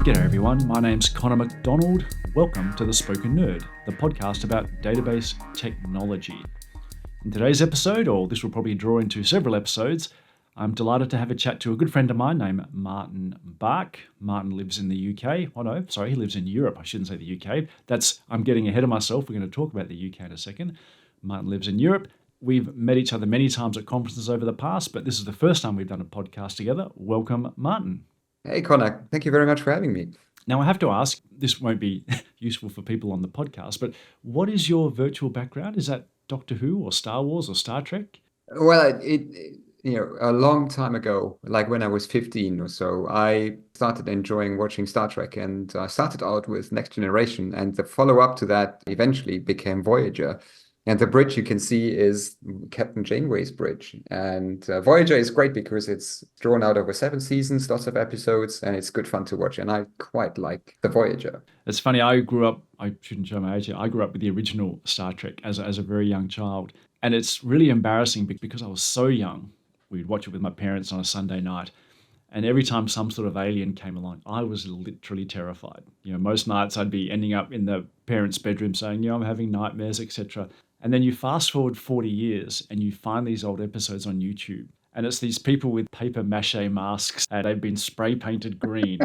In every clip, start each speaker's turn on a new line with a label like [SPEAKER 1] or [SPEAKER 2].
[SPEAKER 1] G'day everyone, my name's Connor McDonald. Welcome to The Spoken Nerd, the podcast about database technology. In today's episode, or this will probably draw into several episodes, I'm delighted to have a chat to a good friend of mine named Martin Bach. Martin lives in the UK. Oh no, sorry, he lives in Europe. I shouldn't say the UK. I'm getting ahead of myself. We're going to talk about the UK in a second. Martin lives in Europe. We've met each other many times at conferences over the past, but this is the first time we've done a podcast together. Welcome, Martin.
[SPEAKER 2] Hey, Connor. Thank you very much for having me.
[SPEAKER 1] Now, I have to ask, this won't be useful for people on the podcast, but what is your virtual background? Is that Doctor Who or Star Wars or Star Trek?
[SPEAKER 2] Well, a long time ago, like when I was 15 or so, I started enjoying watching Star Trek, and I started out with Next Generation, and the follow-up to that eventually became Voyager. And the bridge you can see is Captain Janeway's bridge. And Voyager is great because it's drawn out over 7 seasons, lots of episodes, and it's good fun to watch. And I quite like the Voyager.
[SPEAKER 1] It's funny, I shouldn't show my age here, I grew up with the original Star Trek as a very young child. And it's really embarrassing because I was so young. We'd watch it with my parents on a Sunday night. And every time some sort of alien came along, I was literally terrified. Most nights I'd be ending up in the parents' bedroom saying, I'm having nightmares, etc. And then you fast forward 40 years and you find these old episodes on YouTube. And it's these people with paper mache masks and they've been spray painted green.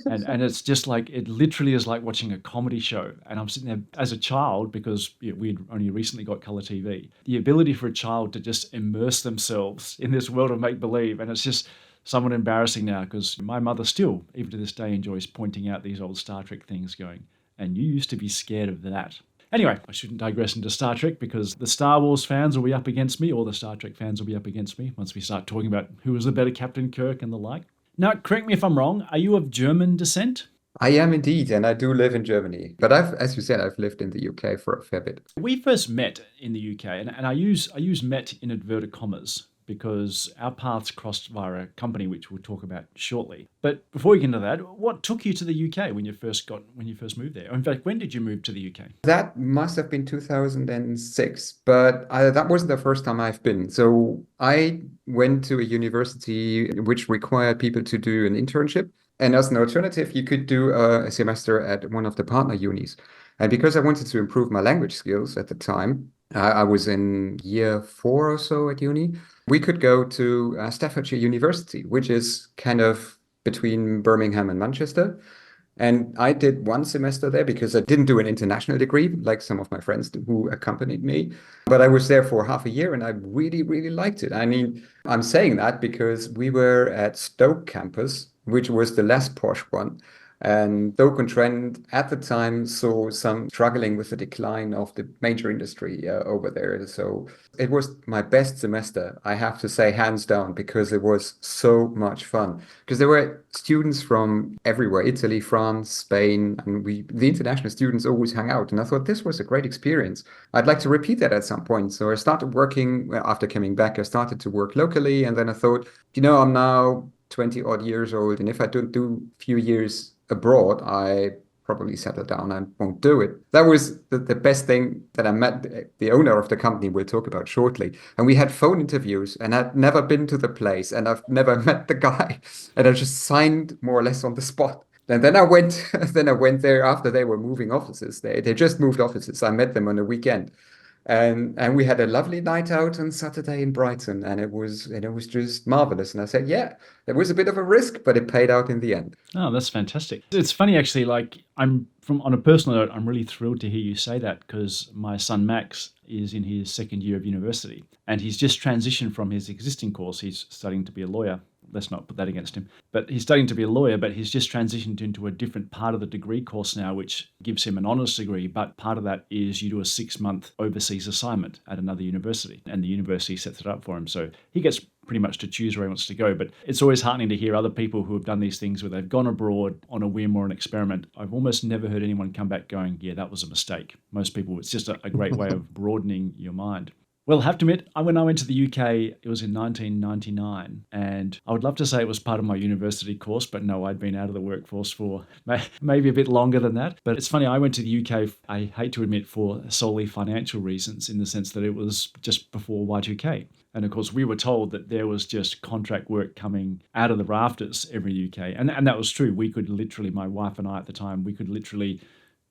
[SPEAKER 1] and it's just like, it literally is like watching a comedy show. And I'm sitting there as a child, because we'd only recently got colour TV, the ability for a child to just immerse themselves in this world of make-believe. And it's just somewhat embarrassing now, because my mother still, even to this day, enjoys pointing out these old Star Trek things going, and you used to be scared of that. Anyway, I shouldn't digress into Star Trek, because the Star Wars fans will be up against me, or the Star Trek fans will be up against me once we start talking about who was the better Captain Kirk and the like. Now, correct me if I'm wrong, are you of German descent?
[SPEAKER 2] I am indeed, and I do live in Germany. But as you said, I've lived in the UK for a fair bit.
[SPEAKER 1] We first met in the UK, and I use met in inverted commas, because our paths crossed via a company which we'll talk about shortly. But before we get into that, what took you to the UK when you first moved there? In fact, when did you move to the UK?
[SPEAKER 2] That must have been 2006, but that wasn't the first time I've been. So I went to a university which required people to do an internship. And as an alternative, you could do a semester at one of the partner unis. And because I wanted to improve my language skills at the time, I was in year 4 or so at uni. We could go to Staffordshire University, which is kind of between Birmingham and Manchester. And I did 1 semester there because I didn't do an international degree like some of my friends who accompanied me. But I was there for half a year and I really, really liked it. I mean, I'm saying that because we were at Stoke campus, which was the less posh one. And Stoke-on-Trent at the time saw some struggling with the decline of the major industry over there. So it was my best semester, I have to say, hands down, because it was so much fun. Because there were students from everywhere, Italy, France, Spain, and the international students always hung out. And I thought this was a great experience. I'd like to repeat that at some point. So I started working, after coming back, I started to work locally. And then I thought, I'm now 20 odd years old. And if I don't do a few years abroad, I probably settle down and won't do it. That was the best thing that I met the owner of the company we'll talk about shortly. And we had phone interviews, and I'd never been to the place and I've never met the guy. And I just signed more or less on the spot. And then I went there after they were moving offices. They just moved offices. I met them on a weekend. And we had a lovely night out on Saturday in Brighton, and it was just marvelous. And I said, yeah, it was a bit of a risk, but it paid out in the end.
[SPEAKER 1] Oh, that's fantastic. It's funny, actually, like on a personal note, I'm really thrilled to hear you say that, because my son Max is in his 2nd year of university and he's just transitioned from his existing course. He's studying to be a lawyer. Let's not put that against him. But he's studying to be a lawyer, but he's just transitioned into a different part of the degree course now, which gives him an honours degree. But part of that is you do a 6-month overseas assignment at another university, and the university sets it up for him. So he gets pretty much to choose where he wants to go. But it's always heartening to hear other people who have done these things where they've gone abroad on a whim or an experiment. I've almost never heard anyone come back going, yeah, that was a mistake. Most people, it's just a great way of broadening your mind. Well, I have to admit, when I went to the UK, it was in 1999, and I would love to say it was part of my university course, but no, I'd been out of the workforce for maybe a bit longer than that. But it's funny, I went to the UK, I hate to admit, for solely financial reasons, in the sense that it was just before Y2K. And of course, we were told that there was just contract work coming out of the rafters every UK. And that was true. We could literally, my wife and I at the time, we could literally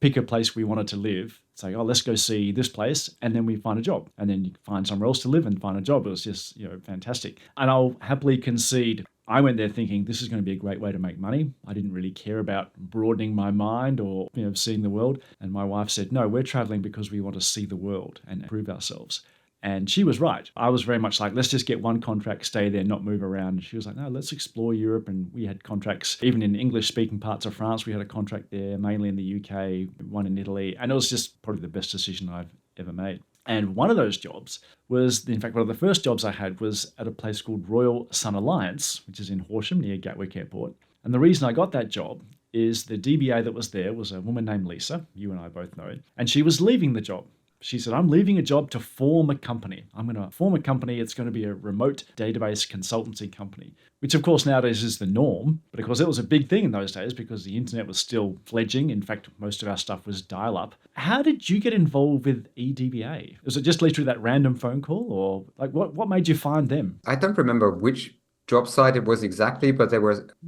[SPEAKER 1] pick a place we wanted to live, say, oh, let's go see this place, and then we find a job. And then you find somewhere else to live and find a job. It was just, fantastic. And I'll happily concede, I went there thinking this is going to be a great way to make money. I didn't really care about broadening my mind or, seeing the world. And my wife said, no, we're traveling because we want to see the world and prove ourselves. And she was right. I was very much like, let's just get one contract, stay there, not move around. And she was like, no, let's explore Europe. And we had contracts, even in English-speaking parts of France, we had a contract there, mainly in the UK, one in Italy. And it was just probably the best decision I've ever made. And one of those jobs was, in fact, one of the first jobs I had was at a place called Royal Sun Alliance, which is in Horsham near Gatwick Airport. And the reason I got that job is the DBA that was there was a woman named Lisa, you and I both know, and she was leaving the job. She said, I'm leaving a job to form a company. I'm going to form a company. It's going to be a remote database consultancy company, which of course nowadays is the norm. But of course, it was a big thing in those days because the internet was still fledgling. In fact, most of our stuff was dial-up. How did you get involved with eDBA? Was it just literally that random phone call, or like what made you find them?
[SPEAKER 2] I don't remember which job site it was exactly, but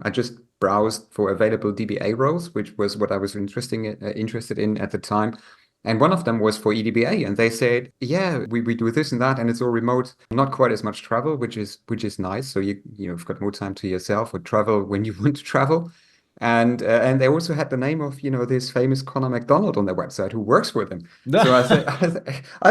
[SPEAKER 2] I just browsed for available DBA roles, which was what I was interested in at the time. And one of them was for eDBA, and they said, yeah, we do this and that, and it's all remote, not quite as much travel, which is nice. So you've got more time to yourself or travel when you want to travel. And they also had the name of, this famous Connor McDonald on their website who works for them. So I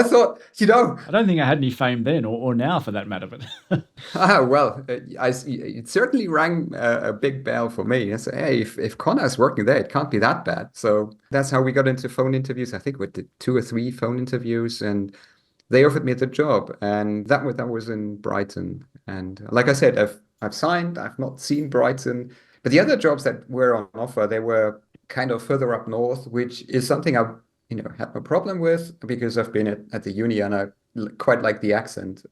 [SPEAKER 2] thought,
[SPEAKER 1] I don't think I had any fame then or now for that matter, but
[SPEAKER 2] well, it certainly rang a big bell for me. I said, hey, if Connor's working there, it can't be that bad. So that's how we got into phone interviews. I think we did 2 or 3 phone interviews, and they offered me the job. And that was in Brighton. And like I said, I've signed. I've not seen Brighton. But the other jobs that were on offer, they were kind of further up north, which is something I, had no problem with because I've been at the uni and I quite like the accent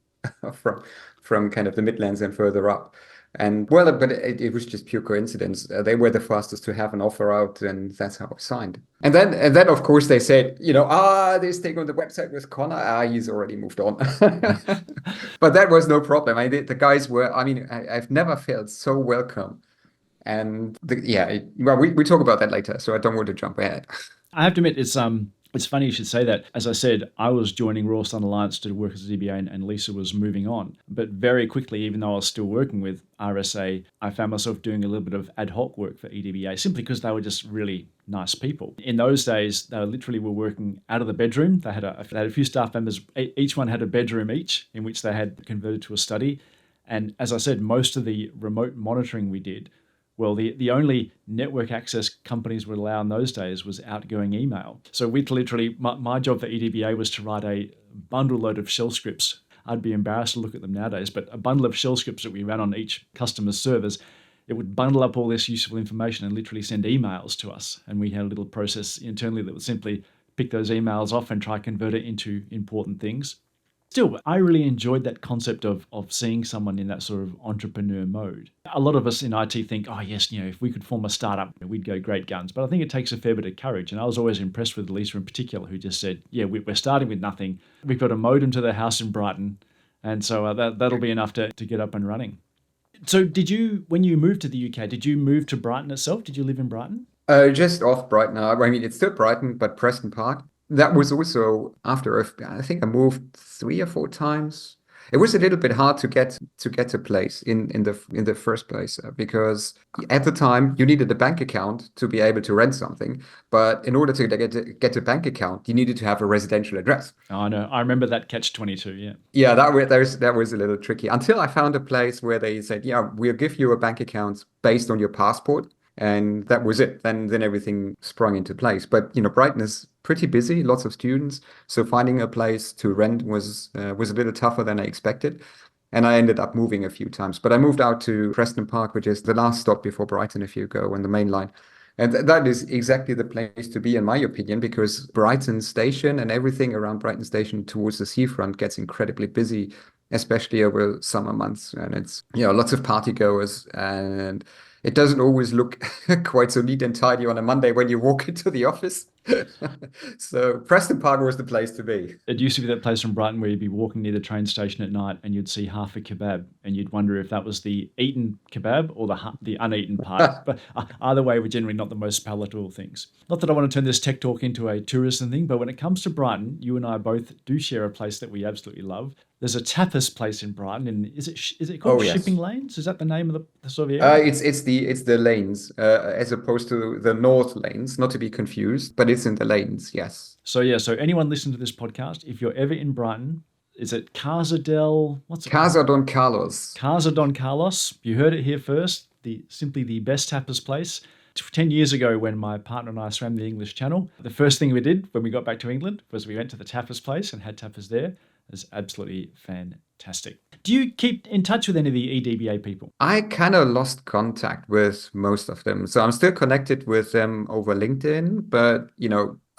[SPEAKER 2] from kind of the Midlands and further up. And well, but it was just pure coincidence. They were the fastest to have an offer out, and that's how I signed. And then of course they said, this thing on the website with Connor, he's already moved on. But that was no problem. The guys were, I've never felt so welcome. And we talk about that later, so I don't want to jump ahead.
[SPEAKER 1] I have to admit, it's funny you should say that. As I said, I was joining Royal Sun Alliance to work as a DBA, and Lisa was moving on. But very quickly, even though I was still working with RSA, I found myself doing a little bit of ad hoc work for eDBA, simply because they were just really nice people. In those days, they literally were working out of the bedroom. They had a few staff members, each one had a bedroom each, in which they had converted to a study. And as I said, most of the remote monitoring we did, well, the only network access companies would allow in those days was outgoing email. So we'd literally, my job for eDBA was to write a bundle load of shell scripts. I'd be embarrassed to look at them nowadays, but a bundle of shell scripts that we ran on each customer's servers, it would bundle up all this useful information and literally send emails to us. And we had a little process internally that would simply pick those emails off and try to convert it into important things. Still, I really enjoyed that concept of seeing someone in that sort of entrepreneur mode. A lot of us in IT think, oh yes, if we could form a startup, we'd go great guns. But I think it takes a fair bit of courage. And I was always impressed with Lisa in particular, who just said, yeah, we're starting with nothing. We've got a modem to their house in Brighton. And so that'll be enough to get up and running. So when you moved to the UK, did you move to Brighton itself? Did you live in Brighton?
[SPEAKER 2] Just off Brighton. It's still Brighton, but Preston Park. That was also after I think I moved 3 or 4 times. It was a little bit hard to get a place in the first place because at the time you needed a bank account to be able to rent something, but in order to get a bank account, you needed to have a residential address.
[SPEAKER 1] Oh no, I remember that catch-22. Yeah.
[SPEAKER 2] Yeah, that was a little tricky until I found a place where they said, yeah, we'll give you a bank account based on your passport. And that was it. Then everything sprung into place. But Brighton is pretty busy, lots of students. So finding a place to rent was a little tougher than I expected. And I ended up moving a few times. But I moved out to Preston Park, which is the last stop before Brighton if you go on the main line. And that is exactly the place to be, in my opinion, because Brighton Station and everything around Brighton Station towards the seafront gets incredibly busy, especially over summer months. And it's, lots of party goers. And it doesn't always look quite so neat and tidy on a Monday when you walk into the office. So Preston Park was the place to be.
[SPEAKER 1] It used to be that place from Brighton where you'd be walking near the train station at night and you'd see half a kebab and you'd wonder if that was the eaten kebab or the uneaten part. But either way, were generally not the most palatable things. Not that I want to turn this tech talk into a tourism thing, but when it comes to Brighton, you and I both do share a place that we absolutely love. There's a tapas place in Brighton, and is it called
[SPEAKER 2] Oh,
[SPEAKER 1] Shipping
[SPEAKER 2] yes.
[SPEAKER 1] Lanes? Is that the name of the sort of area?
[SPEAKER 2] It's the lanes, as opposed to the north lanes, not to be confused, but it's in the lanes, yes.
[SPEAKER 1] So yeah, so anyone listening to this podcast, if you're ever in Brighton, is it Casa del what's it called?
[SPEAKER 2] Casa Don Carlos.
[SPEAKER 1] Casa Don Carlos. You heard it here first. Simply the best tapas place. 10 years ago, when my partner and I swam the English Channel, the first thing we did when we got back to England was we went to the tapas place and had tapas there. It was absolutely fantastic. Do you keep in touch with any of the EDBA people?
[SPEAKER 2] I kind of lost contact with most of them. So I'm still connected with them over LinkedIn, but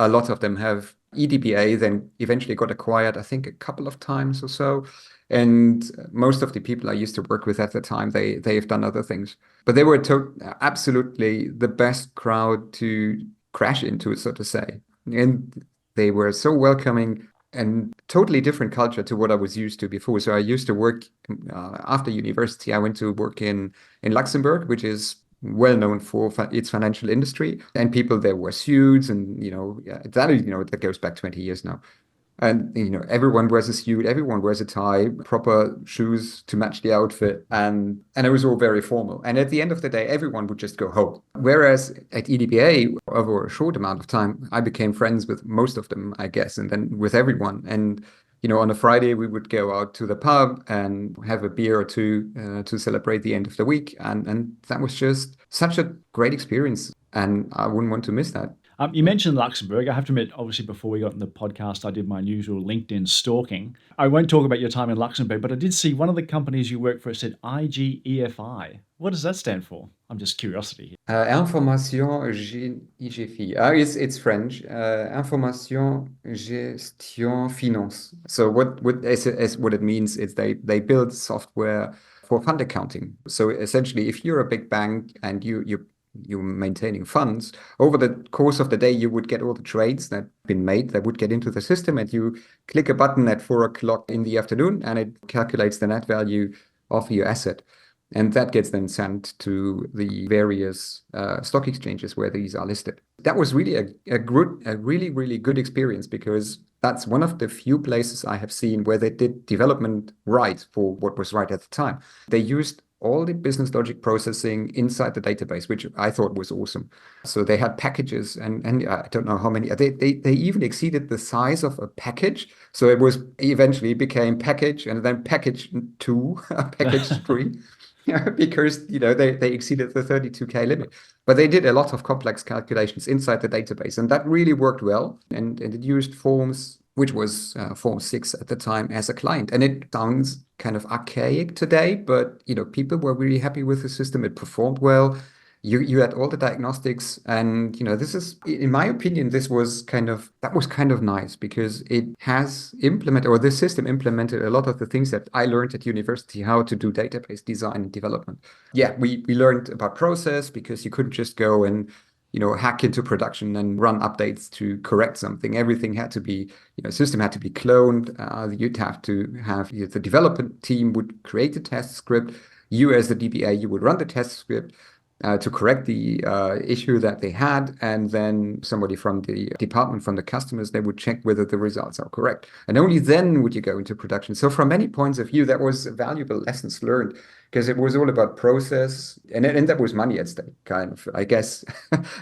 [SPEAKER 2] a lot of them have EDBA, then eventually got acquired, I think a couple of times or so. And most of the people I used to work with at the time, they've done other things. But they were absolutely the best crowd to crash into, so to say. And they were so welcoming and totally different culture to what I was used to before. So I used to work after university. I went to work in Luxembourg, which is well known for its financial industry, and people there wear suits, and that goes back 20 years now. And everyone wears a suit, everyone wears a tie, proper shoes to match the outfit, and it was all very formal. And at the end of the day, everyone would just go home. Whereas at EDBA, over a short amount of time, I became friends with most of them, I guess, and then with everyone. And on a Friday, we would go out to the pub and have a beer or two to celebrate the end of the week, and that was just such a great experience, and I wouldn't want to miss that.
[SPEAKER 1] You mentioned Luxembourg. I have to admit, obviously, before we got in the podcast, I did my usual LinkedIn stalking. I won't talk about your time in Luxembourg, but I did see one of the companies you work for said IGEFI. What does that stand for? I'm just curiosity here.
[SPEAKER 2] Information GFI. It's French. Information Gestion Finance. So what it means is they build software for fund accounting. So essentially, if you're a big bank and you're maintaining funds, over the course of the day, you would get all the trades that have been made that would get into the system, and you click a button at 4 o'clock in the afternoon, and it calculates the net value of your asset. And that gets then sent to the various stock exchanges where these are listed. That was really a really, really good experience, because that's one of the few places I have seen where they did development right for what was right at the time. They used all the business logic processing inside the database, which I thought was awesome. So they had packages, and I don't know how many. They even exceeded the size of a package. So it was eventually became package, and then package 2, package 3. Because they exceeded the 32K limit. But they did a lot of complex calculations inside the database, and that really worked well. And it used Forms, which was Form 6 at the time, as a client. And it sounds kind of archaic today, but people were really happy with the system. It performed well. You had all the diagnostics, and this is, in my opinion, that was kind of nice, because it has implemented, or this system implemented, a lot of the things that I learned at university, how to do database design and development. Yeah, we learned about process, because you couldn't just go and hack into production and run updates to correct something. Everything had to be, system had to be cloned. You'd have to have the development team would create a test script. You, as the DBA, you would run the test script to correct the issue that they had, and then somebody from the department, from the customers, they would check whether the results are correct, and only then would you go into production. So from many points of view, that was valuable lessons learned, because it was all about process, and that was money at stake, kind of, I guess.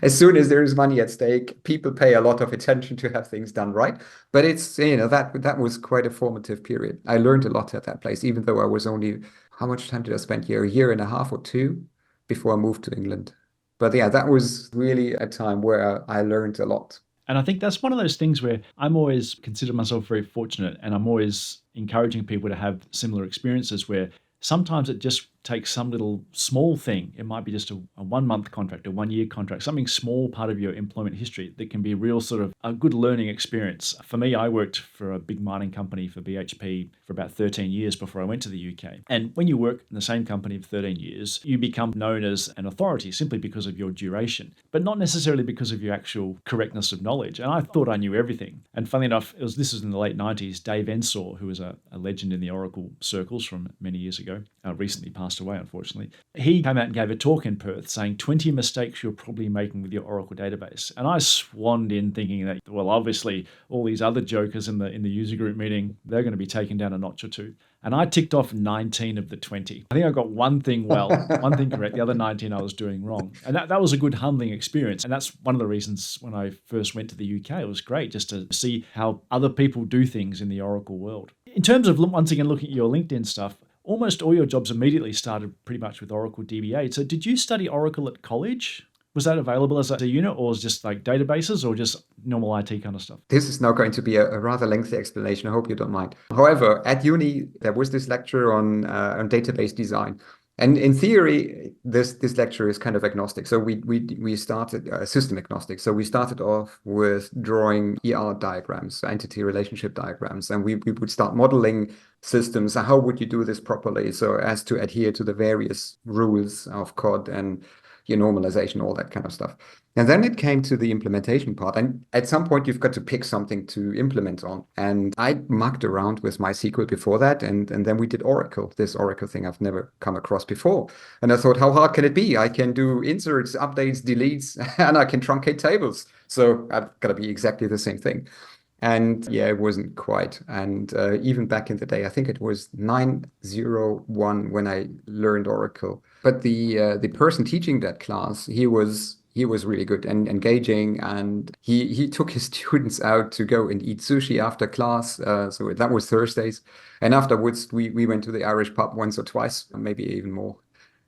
[SPEAKER 2] As soon as there is money at stake, people pay a lot of attention to have things done right. But it's that was quite a formative period. I learned a lot at that place, even though I was only, how much time did I spend here? A year and a half or two before I moved to England. But yeah, that was really a time where I learned a lot.
[SPEAKER 1] And I think that's one of those things where I'm always consider myself very fortunate, and I'm always encouraging people to have similar experiences where sometimes it just take some little small thing. It might be just a 1-month contract, a 1-year contract, something small part of your employment history that can be a real sort of a good learning experience. For me, I worked for a big mining company for BHP for about 13 years before I went to the UK. And when you work in the same company for 13 years, you become known as an authority simply because of your duration, but not necessarily because of your actual correctness of knowledge. And I thought I knew everything. And funnily enough, this was in the late 90s. Dave Ensor, who was a legend in the Oracle circles from many years ago, recently passed away, unfortunately. He came out and gave a talk in Perth saying 20 mistakes you're probably making with your Oracle database. And I swanned in thinking that, well, obviously all these other jokers in the user group meeting, they're going to be taken down a notch or two. And I ticked off 19 of the 20. I think I got one thing one thing correct. The other 19 I was doing wrong. And that was a good humbling experience. And that's one of the reasons when I first went to the UK, it was great just to see how other people do things in the Oracle world. In terms of, once again, looking at your LinkedIn stuff, almost all your jobs immediately started pretty much with Oracle DB8. So did you study Oracle at college? Was that available as a unit, or was it just like databases or just normal IT kind of stuff?
[SPEAKER 2] This is now going to be a rather lengthy explanation. I hope you don't mind. However, at uni, there was this lecture on database design. And in theory, this lecture is kind of agnostic. So we started system agnostic. So we started off with drawing ER diagrams, entity relationship diagrams, and we would start modeling systems. So how would you do this properly so as to adhere to the various rules of COD and your normalization, all that kind of stuff. And then it came to the implementation part. And at some point, you've got to pick something to implement on. And I mucked around with MySQL before that. And then we did Oracle, this Oracle thing I've never come across before. And I thought, how hard can it be? I can do inserts, updates, deletes, and I can truncate tables. So I've got to be exactly the same thing. And yeah, it wasn't quite. And even back in the day, I think it was 901 when I learned Oracle. But the person teaching that class, he was really good and engaging, and he took his students out to go and eat sushi after class. So that was Thursdays, and afterwards we went to the Irish pub once or twice, maybe even more.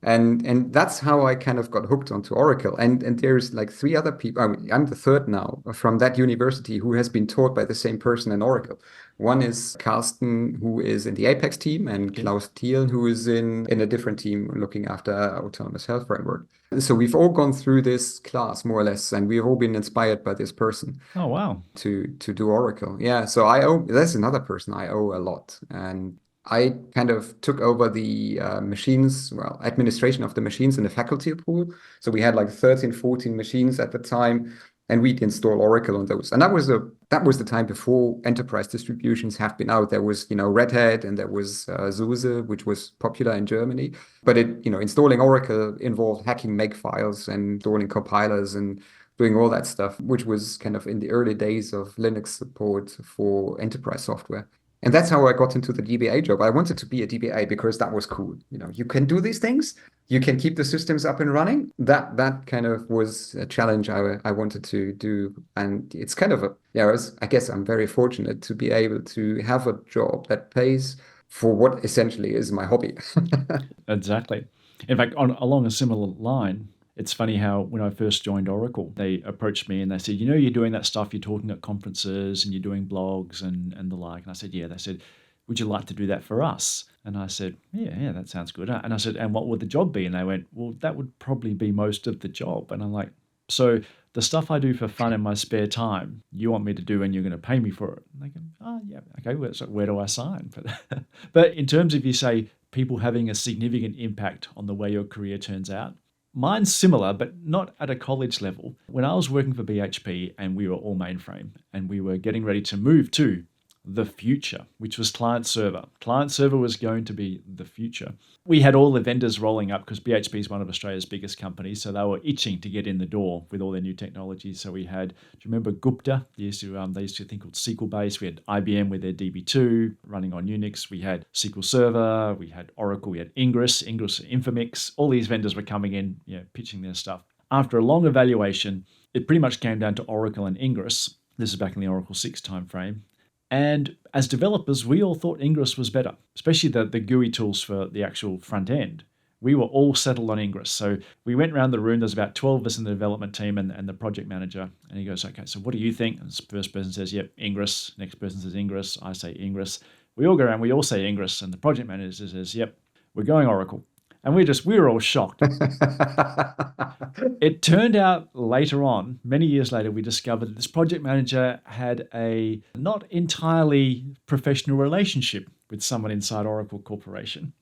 [SPEAKER 2] And that's how I kind of got hooked onto Oracle. And there's like 3 other people. I'm the third now from that university who has been taught by the same person in Oracle. One is Carsten, who is in the Apex team, and Klaus Thiel, who is in a different team looking after autonomous health framework. So we've all gone through this class more or less, and we've all been inspired by this person.
[SPEAKER 1] Oh, wow.
[SPEAKER 2] To do Oracle. Yeah. So that's another person I owe a lot. And I kind of took over the administration of the machines in the faculty pool. So we had like 13, 14 machines at the time, and we'd install Oracle on those. And that was the time before enterprise distributions have been out. There was, Red Hat, and there was SUSE, which was popular in Germany. But installing Oracle involved hacking makefiles and installing compilers and doing all that stuff, which was kind of in the early days of Linux support for enterprise software. And that's how I got into the DBA job. I wanted to be a DBA because that was cool. You can do these things. You can keep the systems up and running. That kind of was a challenge I wanted to do. And it's kind of I guess I'm very fortunate to be able to have a job that pays for what essentially is my hobby.
[SPEAKER 1] Exactly. In fact, along a similar line, it's funny how when I first joined Oracle, they approached me and they said, you're doing that stuff, you're talking at conferences and you're doing blogs and the like. And I said, yeah. They said, would you like to do that for us? And I said, yeah, that sounds good. And I said, and what would the job be? And they went, well, that would probably be most of the job. And I'm like, so the stuff I do for fun in my spare time, you want me to do and you're going to pay me for it? And they go, oh, yeah, okay, so where do I sign? But in terms of, you say, people having a significant impact on the way your career turns out, mine's similar, but not at a college level. When I was working for BHP and we were all mainframe and we were getting ready to move to the future, which was client server. Client server was going to be the future. We had all the vendors rolling up because BHP is one of Australia's biggest companies, so they were itching to get in the door with all their new technologies. So we had, do you remember Gupta? They used to a thing called SQL Base. We had IBM with their DB2 running on Unix. We had SQL Server. We had Oracle. We had Ingress, Infomix. All these vendors were coming in, pitching their stuff. After a long evaluation, it pretty much came down to Oracle and Ingress. This is back in the Oracle 6 timeframe. And as developers, we all thought Ingress was better, especially the GUI tools for the actual front end. We were all settled on Ingress. So we went around the room. There's about 12 of us in the development team and the project manager. And he goes, okay, so what do you think? And the first person says, yep, Ingress. Next person says Ingress. I say Ingress. We all go around. We all say Ingress. And the project manager says, yep, we're going Oracle. And we were all shocked. It turned out later on, many years later, we discovered that this project manager had a not entirely professional relationship with someone inside Oracle Corporation.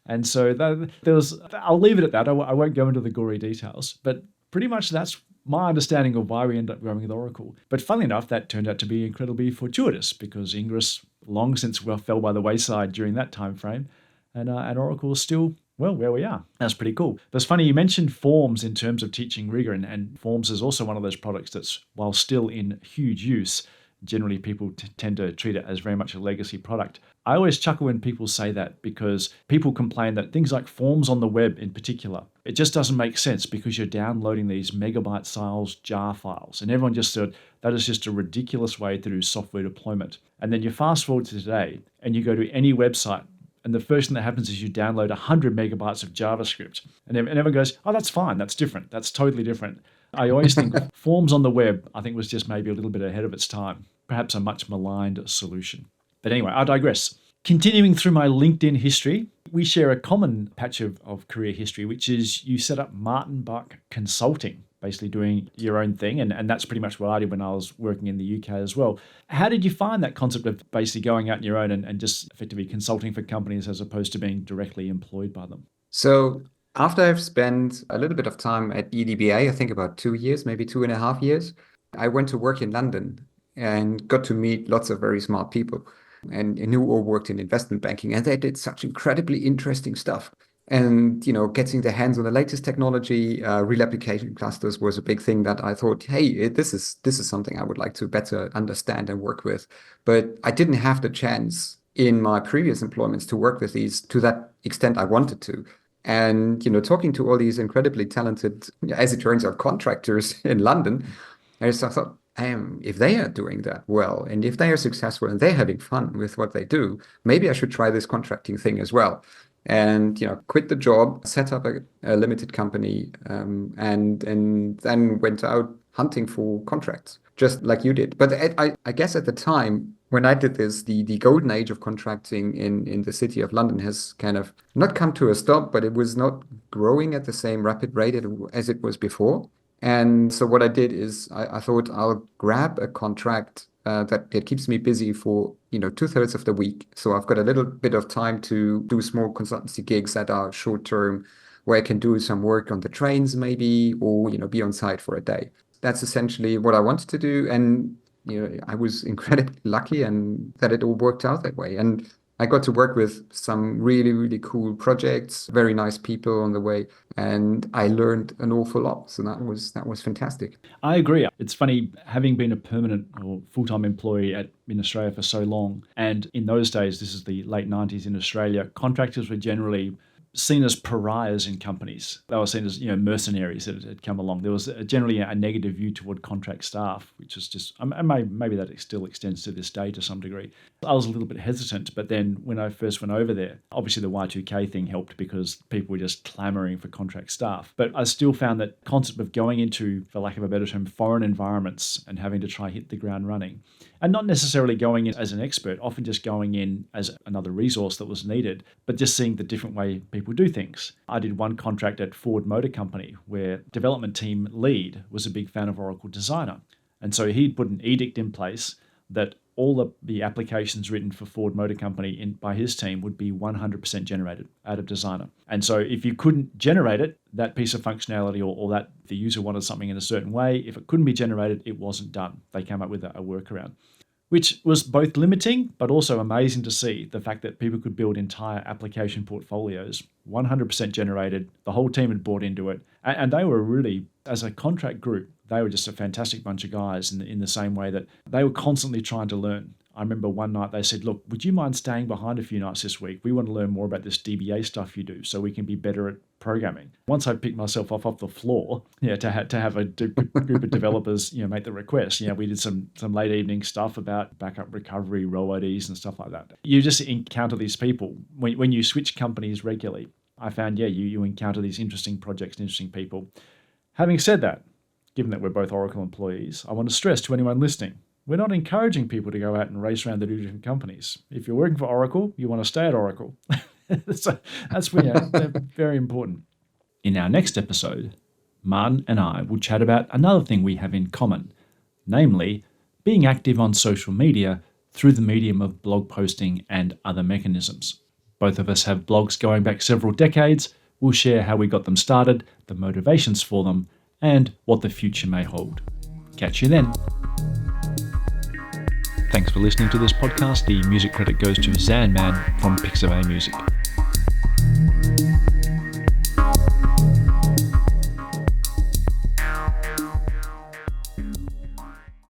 [SPEAKER 1] And so there was, I'll leave it at that. I won't go into the gory details, but pretty much that's my understanding of why we ended up going with Oracle. But funnily enough, that turned out to be incredibly fortuitous because Ingress long since fell by the wayside during that time frame, and Oracle is still, well, where we are. That's pretty cool. But it's funny, you mentioned Forms in terms of teaching rigor, and Forms is also one of those products that's, while still in huge use, generally people tend to treat it as very much a legacy product. I always chuckle when people say that because people complain that things like Forms on the web in particular, it just doesn't make sense because you're downloading these megabyte size jar files. And everyone just said that is just a ridiculous way to do software deployment. And then you fast forward to today and you go to any website, and the first thing that happens is you download 100 megabytes of JavaScript. And everyone goes, oh, that's fine. That's different. That's totally different. I always think Forms on the web, I think, was just maybe a little bit ahead of its time. Perhaps a much maligned solution. But anyway, I digress. Continuing through my LinkedIn history, we share a common patch of career history, which is you set up Martin Bach Consulting, basically doing your own thing. And that's pretty much what I did when I was working in the UK as well. How did you find that concept of basically going out on your own and just effectively consulting for companies as opposed to being directly employed by them?
[SPEAKER 2] So after I've spent a little bit of time at EDBA, I think about 2 years, maybe 2.5 years, I went to work in London and got to meet lots of very smart people and who all worked in investment banking. And they did such incredibly interesting stuff. And, getting their hands on the latest technology, real application clusters was a big thing that I thought, hey, this is something I would like to better understand and work with. But I didn't have the chance in my previous employments to work with these to that extent I wanted to. And, talking to all these incredibly talented, as it turns out, contractors in London, I thought, if they are doing that well, and if they are successful and they're having fun with what they do, maybe I should try this contracting thing as well. And, quit the job, set up a limited company, and then went out hunting for contracts, just like you did. But I guess at the time when I did this, the golden age of contracting in the city of London has kind of not come to a stop, but it was not growing at the same rapid rate as it was before. And so what I did is I thought I'll grab a contract that keeps me busy for 2/3 of the week. So I've got a little bit of time to do small consultancy gigs that are short term, where I can do some work on the trains maybe, or be on site for a day. That's essentially what I wanted to do, and I was incredibly lucky and that it all worked out that way. And I got to work with some really, really cool projects, very nice people on the way, and I learned an awful lot. So that was fantastic.
[SPEAKER 1] I agree. It's funny, having been a permanent or full-time employee in Australia for so long, and in those days, this is the late 90s in Australia, contractors were generally seen as pariahs in companies. They were seen as mercenaries that had come along. There was generally a negative view toward contract staff, which is just, maybe that still extends to this day to some degree. I was a little bit hesitant, but then when I first went over there, obviously the Y2K thing helped because people were just clamoring for contract staff. But I still found that concept of going into, for lack of a better term, foreign environments and having to try hit the ground running, and not necessarily going in as an expert, often just going in as another resource that was needed, but just seeing the different way people do things. I did one contract at Ford Motor Company where development team lead was a big fan of Oracle Designer. And so he'd put an edict in place that all the applications written for Ford Motor Company by his team would be 100% generated out of Designer. And so if you couldn't generate it, that piece of functionality or that the user wanted something in a certain way, if it couldn't be generated, it wasn't done. They came up with a workaround, which was both limiting, but also amazing to see the fact that people could build entire application portfolios, 100% generated, the whole team had bought into it. And they were really, as a contract group, they were just a fantastic bunch of guys in the same way that they were constantly trying to learn. I remember one night they said, look, would you mind staying behind a few nights this week? We want to learn more about this DBA stuff you do so we can be better at programming. Once I picked myself off the floor, to have a group of developers, make the request. We did some late evening stuff about backup recovery, row IDs and stuff like that. You just encounter these people. When you switch companies regularly, I found, you encounter these interesting projects and interesting people. Having said that, given that we're both Oracle employees, I want to stress to anyone listening, we're not encouraging people to go out and race around the different companies. If you're working for Oracle, you want to stay at Oracle. So they're very important. In our next episode, Martin and I will chat about another thing we have in common, namely being active on social media through the medium of blog posting and other mechanisms. Both of us have blogs going back several decades. We'll share how we got them started, the motivations for them, and what the future may hold. Catch you then. Thanks for listening to this podcast. The music credit goes to Zanman from Pixabay Music.